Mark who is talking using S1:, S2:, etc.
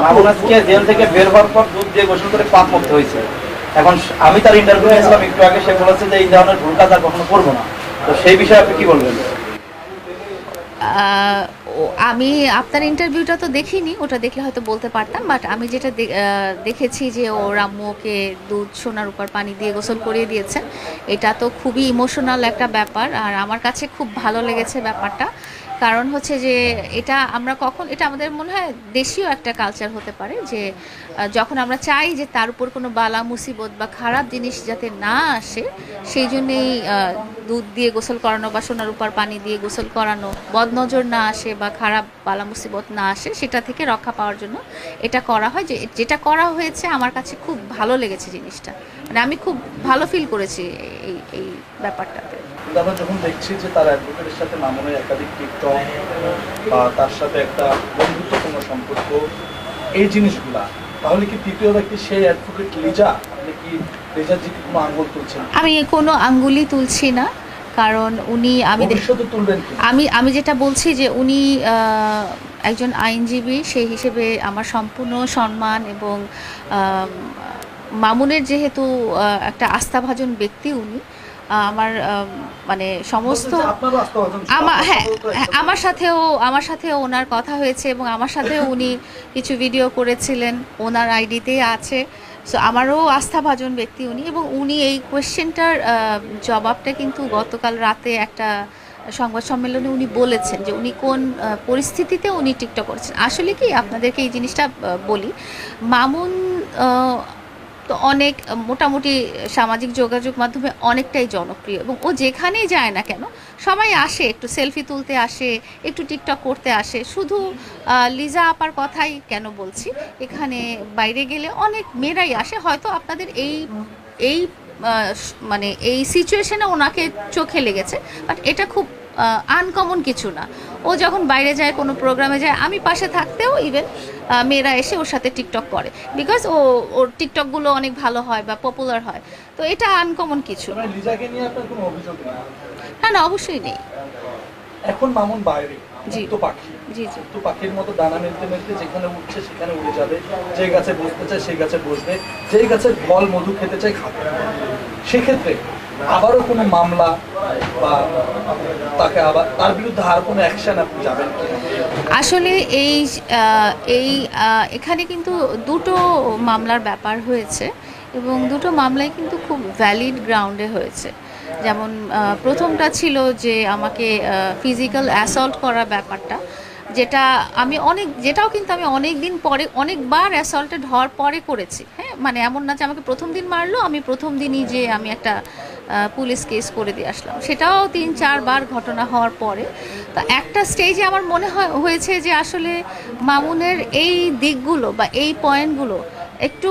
S1: মামুন আজকে জেল থেকে বের হওয়ার পর দুধ দিয়ে গোসল করে পাক মুক্ত হয়েছে। এখন আমি তার ইন্টারভিউ নিয়েছিলাম একটু আগে, সে বলেছে যে এই ধরনের ভুল কাজ আর কখনো করবো না। তো সেই বিষয়ে আপনি কি বলবেন?
S2: আমি আপনার ইন্টারভিউটা তো দেখিনি, ওটা দেখলে হয়তো বলতে পারতাম। বাট আমি যেটা দেখেছি যে ওর আম্মু ওকে দুধ সোনার উপর পানি দিয়ে গোসল করিয়ে দিয়েছেন, এটা তো খুবই ইমোশনাল একটা ব্যাপার। আর আমার কাছে খুব ভালো লেগেছে ব্যাপারটা। কারণ হচ্ছে যে এটা আমাদের মনে হয় দেশীয় একটা কালচার হতে পারে যে যখন আমরা চাই যে তার উপর কোনো বালা মুসিবত বা খারাপ জিনিস যাতে না আসে, সেই জন্যেই দুধ দিয়ে গোসল করানো বা সোনার উপর পানি দিয়ে গোসল করানো, বদনজর না আসে বা খারাপ বালা মুসিবত না আসে সেটা থেকে রক্ষা পাওয়ার জন্য এটা করা হয়। যেটা করা হয়েছে আমার কাছে খুব ভালো লেগেছে জিনিসটা, মানে আমি খুব ভালো ফিল করেছি এই ব্যাপারটাতে।
S3: আমরা যখন দেখছি যে তার অ্যাডভোকেটের সাথে মামুনের একাধিক টিকটক বা তার সাথে একটা বন্ধুত্বপূর্ণ সম্পর্ক, এই জিনিসগুলা, তাহলে কি তৃতীয় ব্যক্তি সেই অ্যাডভোকেট লিজা? আপনি কি লিজার দিকে কোনো আঙ্গুল তুলছেন?
S2: আমি কোনো আঙ্গুলই তুলছি না, কারণ উনি
S3: ভবিষ্যতে তুলবেন কি?
S2: আমি যেটা বলছি যে উনি একজন আইনজীবী, সেই হিসেবে আমার সম্পূর্ণ সম্মান। এবং মামুনের যেহেতু একটা আস্থাভাজন ব্যক্তি উনি, আমার মানে সমস্ত হ্যাঁ, আমার সাথেও ওনার কথা হয়েছে এবং আমার সাথেও উনি কিছু ভিডিও করেছিলেন, ওনার আইডিতেই আছে। সো আমারও আস্থাভাজন ব্যক্তি উনি, এবং উনি এই কোয়েশ্চেনটার জবাবটা কিন্তু গতকাল রাতে একটা সংবাদ সম্মেলনে উনি বলেছেন যে উনি কোন পরিস্থিতিতে উনি টিকটক করেছেন। আসলে কি আপনাদেরকে এই জিনিসটা বলি, মামুন তো অনেক মোটামুটি সামাজিক যোগাযোগ মাধ্যমে অনেকটাই জনপ্রিয়, এবং ও যেখানেই যায় না কেন সবাই আসে, একটু সেলফি তুলতে আসে, একটু টিকটক করতে আসে। শুধু লিজা আপার কথাই কেন বলছি, এখানে বাইরে গেলে অনেক মেয়েরাই আসে। হয়তো আপনাদের এই এই মানে এই সিচুয়েশনে ওনাকে চোখে লেগেছে, বাট এটা খুব আনকমন কিছু না। ও যখন বাইরে যায়, কোনো প্রোগ্রামে যায়, আমি পাশে থাকতেও ইভেন মেয়েরা এসে ওর সাথে টিকটক করে, বিকজ ওর টিকটকগুলো অনেক ভালো হয় বা পপুলার হয়। তো এটা আনকমন কিছু
S3: লিজাকে নিয়ে আপনার কোনো অভিযোগ নেই?
S2: না, না, অবশ্যই নেই।
S3: এখন মামুন বাইরে
S2: জি,
S3: তো পাখি,
S2: জি, জি।
S3: তো পাখির মতো দানা মেলতে মেলতে যেখানে উঠছে সেখানে উড়ে যাবে, যে গাছে বসতে চায় সেই গাছে বসবে, যেই গাছের ফল মধু খেতে চায় খাবে। সেক্ষেত্রে আবারও কোনো মামলা বা তাকে আবার তার বিরুদ্ধে আর কোনো অ্যাকশন আপনি যাবেন?
S2: আসলে এখানে কিন্তু দুটো মামলার ব্যাপার হয়েছে, এবং দুটো মামলাই কিন্তু খুব ভ্যালিড গ্রাউন্ডে হয়েছে। যেমন প্রথমটা ছিল যে আমাকে ফিজিক্যাল অ্যাসল্ট করার ব্যাপারটা, যেটাও কিন্তু আমি অনেক দিন পরে, অনেকবার অ্যাসল্টেড হওয়ার পরে করেছি। হ্যাঁ, মানে এমন না যে আমাকে প্রথম দিন মারলো, আমি প্রথম দিনই যে আমি একটা পুলিশ কেস করে দিয়ে আসলাম, সেটাও 3-4 বার ঘটনা হওয়ার পরে। তো একটা স্টেজে আমার মনে হয়েছে যে আসলে মামুনের এই দিকগুলো বা এই পয়েন্টগুলো একটু